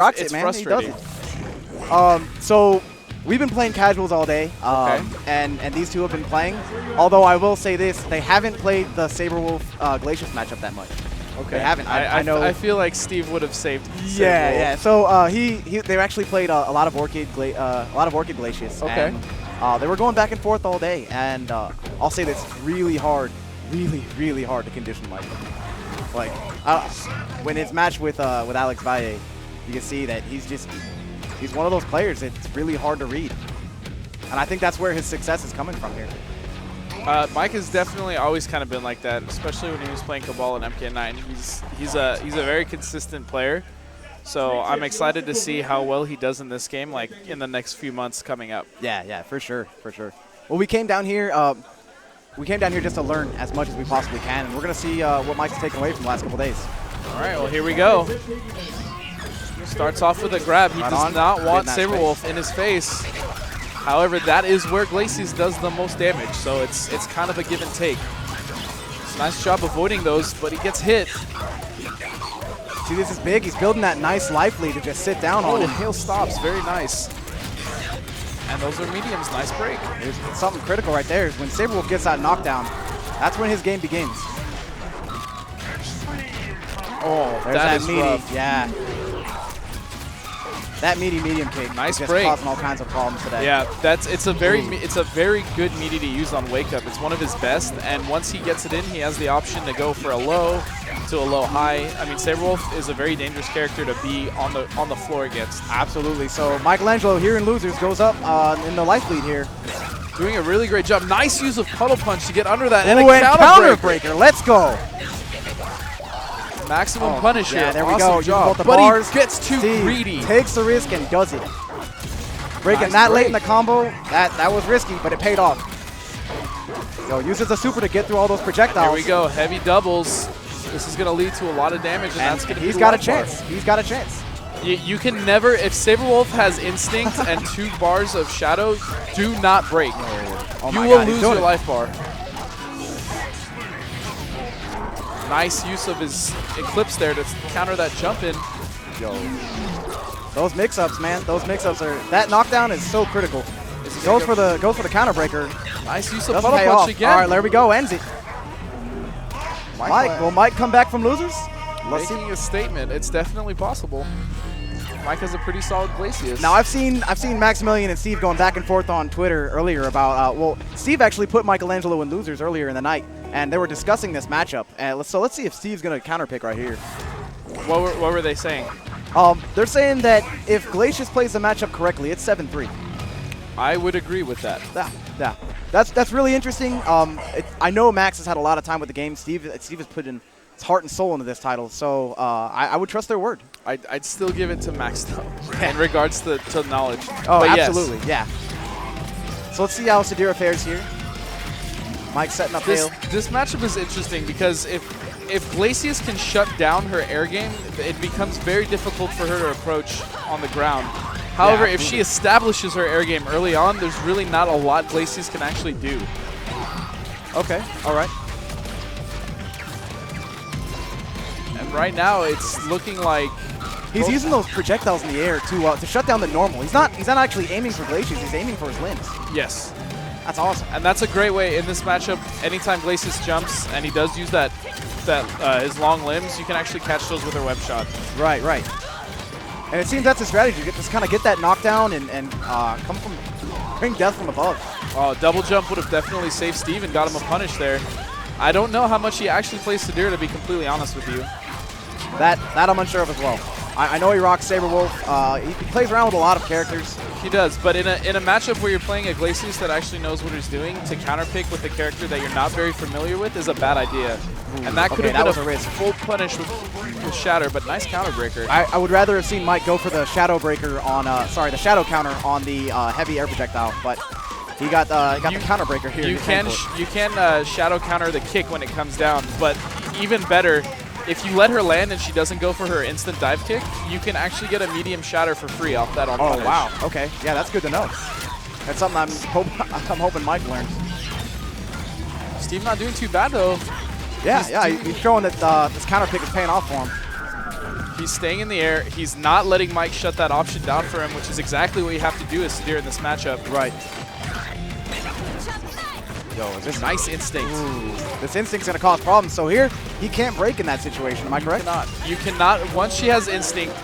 rocks it's it, man. frustrating. He does it. So we've been playing casuals all day, Okay. and these two have been playing. Although I will say this, they haven't played the Saberwolf Glacius matchup that much. Okay. They haven't. I know. I feel like Steeeve would have saved. Yeah, Saberwolf. yeah. So they actually played a lot of Orchid Glacius. Okay. And, they were going back and forth all day, and I'll say this: it's really hard, really hard to condition Mike. Like when it's matched with Alex Valle, you can see that he's one of those players. It's really hard to read, and I think that's where his success is coming from here. Mike has definitely always kind of been like that, especially when he was playing Cabal and MK9. He's a very consistent player, so I'm excited to see how well he does in this game, like in the next few months coming up. Yeah, for sure. Well, we came down here. Just to learn as much as we possibly can, and we're gonna see what Mike's taken away from the last couple days. All right, well here we go. Starts off with a grab. He does not want Saberwolf in his face. However, that is where Glacius does the most damage, so it's kind of a give and take. Nice job avoiding those, but he gets hit. See, this is big. He's building that nice life lead to just sit down on Oh, him. hail stops. Very nice. And those are mediums. Nice break. There's something critical right there. When Saberwolf gets that knockdown, that's when his game begins. Oh, there's that is meaty. rough. Yeah. That meaty medium kick. Nice just break. causing all kinds of problems today. Yeah, it's a very good meaty to use on wake up. It's one of his best, and once he gets it in, he has the option to go for a low to a low high. I mean, Saberwolf is a very dangerous character to be on the floor against. Absolutely. So Michaelangelo here in losers goes up in the life lead here. Doing a really great job. Nice use of puddle punch to get under that. Ooh, and a counter breaker. Let's go. Maximum punish here. Yeah, there we awesome go. Job. The But bars. he gets too Steeeve greedy. Takes the risk and does it. Breaking Nice that break. late in the combo, that was risky, but it paid off. Yo, uses the super to get through all those projectiles. Here we go. Heavy doubles. This is going to lead to a lot of damage, and that's going to be he's the got a life bar. chance. He's got a chance. You can never, if Saberwolf has instinct and 2 bars of shadow, do not break. Oh You my will God, he's lose doing your it. life bar. Nice use of his Eclipse there to counter that jump in. Yo. Those mix-ups, man. Those mix-ups are, that knockdown is so critical. Goes for the counter breaker. Nice use of Doesn't puddle pay punch off. again. All right, there we go. Ends it. Will Mike come back from losers? Let's see. Making a statement. It's definitely possible. Mike has a pretty solid Glacius. Now I've seen Maximilian and Steeeve going back and forth on Twitter earlier about well, Steeeve actually put Michaelangelo in losers earlier in the night, and they were discussing this matchup. And so let's see if Steeve's gonna counterpick right here. What were they saying? They're saying that if Glacius plays the matchup correctly, it's 7-3. I would agree with that. Yeah. That's really interesting. I know Max has had a lot of time with the game. Steeeve has put in his heart and soul into this title, so I would trust their word. I'd still give it to Max though, in regards to knowledge. Oh, but absolutely, yes. yeah. So let's see how Sadira fares here. Mike setting up hail. This matchup is interesting because if Glacius can shut down her air game, it becomes very difficult for her to approach on the ground. However, if she establishes her air game early on, there's really not a lot Glacius can actually do. Okay, all right. And right now, it's looking like he's using those projectiles in the air to shut down the normal. He's not actually aiming for Glacius. He's aiming for his limbs. Yes. That's awesome. And that's a great way in this matchup. Anytime Glacius jumps and he does use his long limbs, you can actually catch those with her web shot. Right. And it seems that's a strategy. Just kind of get that knockdown and bring death from above. Oh, double jump would have definitely saved Steeeve and got him a punish there. I don't know how much he actually plays Sadira, to be completely honest with you. That I'm unsure of as well. I know he rocks Saberwolf. He plays around with a lot of characters. He does, but in a matchup where you're playing a Glacius that actually knows what he's doing, to counterpick with a character that you're not very familiar with is a bad idea. And that could have been a full punish with Shatter, but nice counter breaker. I would rather have seen Mike go for the shadow breaker on, the shadow counter on the heavy air projectile, but he got the counter breaker here. You can shadow counter the kick when it comes down, but even better, if you let her land and she doesn't go for her instant dive kick, you can actually get a medium shatter for free off that on punish. Oh, wow. Okay. Yeah, that's good to know. That's something I'm hoping Mike learns. Steeeve not doing too bad, though. Yeah, he's showing that this counter pick is paying off for him. He's staying in the air. He's not letting Mike shut that option down for him, which is exactly what you have to do as Steeeve in this matchup. Right. Yo, is this nice instinct? Ooh, this instinct's gonna cause problems. So here, he can't break in that situation. Am I correct? You cannot. Once she has instinct,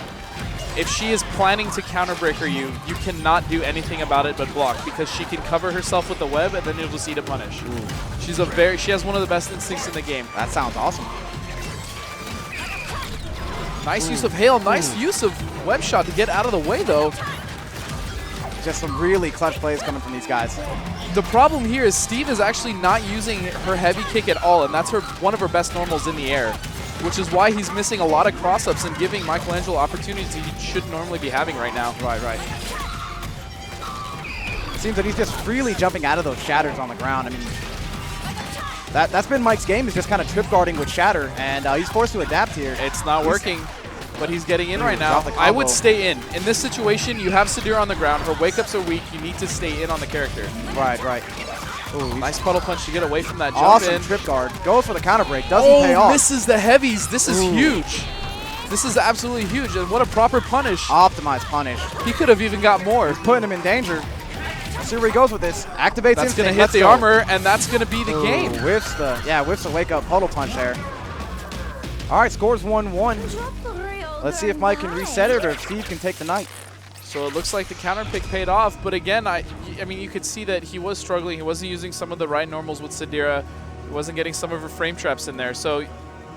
if she is planning to counter breaker you, you cannot do anything about it but block, because she can cover herself with the web and then you'll just eat a punish. Ooh. She has one of the best instincts in the game. That sounds awesome. Nice use of hail. Nice use of web shot to get out of the way though. Just some really clutch plays coming from these guys. The problem here is Steeeve is actually not using her heavy kick at all, and that's one of her best normals in the air, which is why he's missing a lot of cross-ups and giving Michaelangelo opportunities he should normally be having right now. Right. It seems that he's just freely jumping out of those shatters on the ground. I mean, that's been Mike's game, is just kind of trip guarding with shatter, and he's forced to adapt here. It's not working. But he's getting in right now. I would stay in. In this situation, you have Steeeve on the ground. Her wake-ups are weak. You need to stay in on the character. Right. Ooh, nice puddle punch to get away from that jump awesome in. Trip guard. Goes for the counter break. Doesn't pay off. Misses the heavies. This is huge. This is absolutely huge. And what a proper punish. Optimized punish. He could have even got more. He's putting him in danger. Let's see where he goes with this. Activates That's going to hit the armor, and that's going to be the game. Whiffs the wake-up puddle punch there. All right, scores 1-1. Let's see if Mike can reset it or if Steeeve can take the night. So it looks like the counter pick paid off, but again, I mean, you could see that he was struggling. He wasn't using some of the right normals with Steeeve. He wasn't getting some of her frame traps in there. So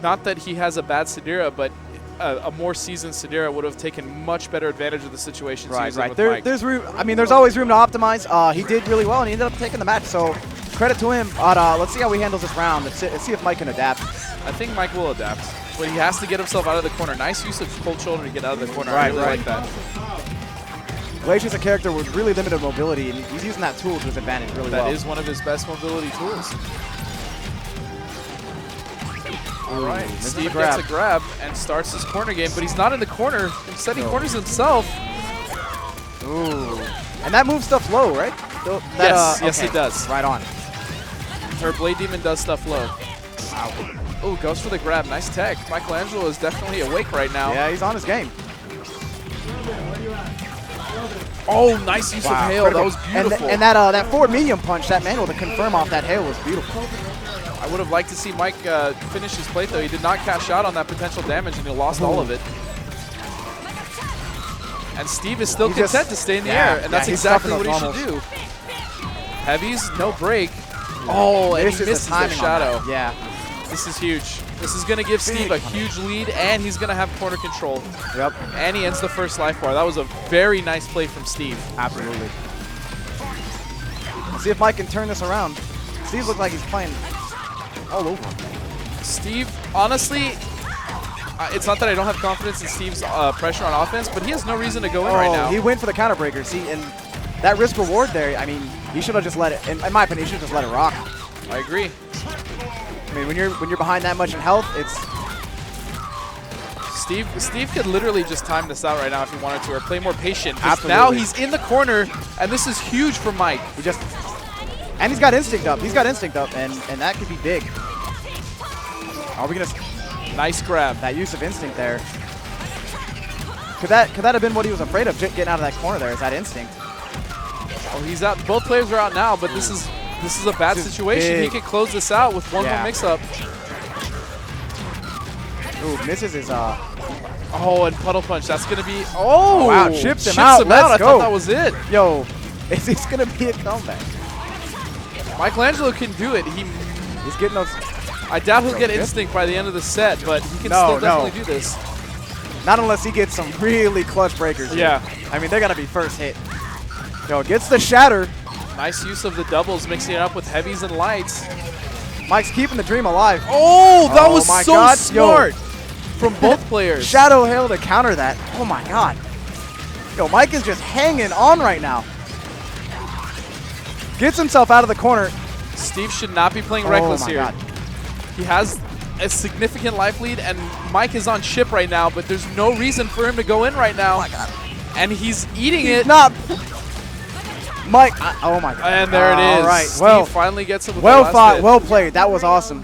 not that he has a bad Steeeve, but a more seasoned Steeeve would have taken much better advantage of the situation. Right. There's room. I mean, there's always room to optimize. He did really well, and he ended up taking the match. So credit to him. But let's see how he handles this round. Let's see if Mike can adapt. I think Mike will adapt. But he has to get himself out of the corner. Nice use of cold shoulder to get out of the corner. I really like that. Glacier's a character with really limited mobility, and he's using that tool to his advantage really well. That is one of his best mobility tools. All right, Steeeve gets a grab and starts his corner game, but he's not in the corner. Instead, he corners himself. Ooh. And that move stuff low, right? Yes, it does. Right on. Her Blade Demon does stuff low. Wow. Oh, goes for the grab. Nice tech. Michaelangelo is definitely awake right now. Yeah, he's on his game. Oh, nice use of hail. Critical. That was beautiful. And that forward medium punch, that manual to confirm off that hail was beautiful. I would have liked to see Mike finish his plate, though. He did not cash out on that potential damage, and he lost all of it. And Steeeve is still content to stay in the air, and that's exactly what he should do. Heavies, no break. Oh, and he misses the shadow. Yeah. This is huge. This is going to give Steeeve a huge lead, and he's going to have corner control. Yep. And he ends the first life bar. That was a very nice play from Steeeve. Absolutely. Let's see if Mike can turn this around. Steeeve looks like he's playing all over. Steeeve, honestly, it's not that I don't have confidence in Steeve's pressure on offense, but he has no reason to go in right now. He went for the counter breaker. See, and that risk reward there, I mean, he should have just let it, in my opinion, he should have just let it rock. I agree. I mean, when you're behind that much in health, it's Steeeve could literally just time this out right now if he wanted to, or play more patient. Absolutely. Now he's in the corner, and this is huge for Mike. And he's got instinct up. He's got instinct up, and that could be big. Are we gonna? Nice grab. That use of instinct there. Could that have been what he was afraid of, getting out of that corner there? Is that instinct? Oh, he's out. Both players are out now, but this is a bad situation. Big. He can close this out with one more mix-up. Ooh, misses his Oh, and puddle punch. That's gonna be. Oh, wow! Chips him out. Let's I go. thought that was it. Yo, is this gonna be a comeback? Michaelangelo can do it. He's getting those. I doubt he'll get instinct by the end of the set, but he can still definitely do this. Not unless he gets some really clutch breakers. Yeah. I mean, they gotta be first hit. Yo, gets the shatter. Nice use of the doubles, mixing it up with heavies and lights. Mike's keeping the dream alive. Oh, that was so smart from both players. Shadow hail to counter that. Oh my God. Yo, Mike is just hanging on right now. Gets himself out of the corner. Steeeve should not be playing reckless here. God. He has a significant life lead, and Mike is on chip right now, but there's no reason for him to go in right now. Oh my God. And he's eating it. Not. Mike. Oh my God. And there it is. All right. Steeeve finally gets him with well the last fought. hit. Well played. That was awesome.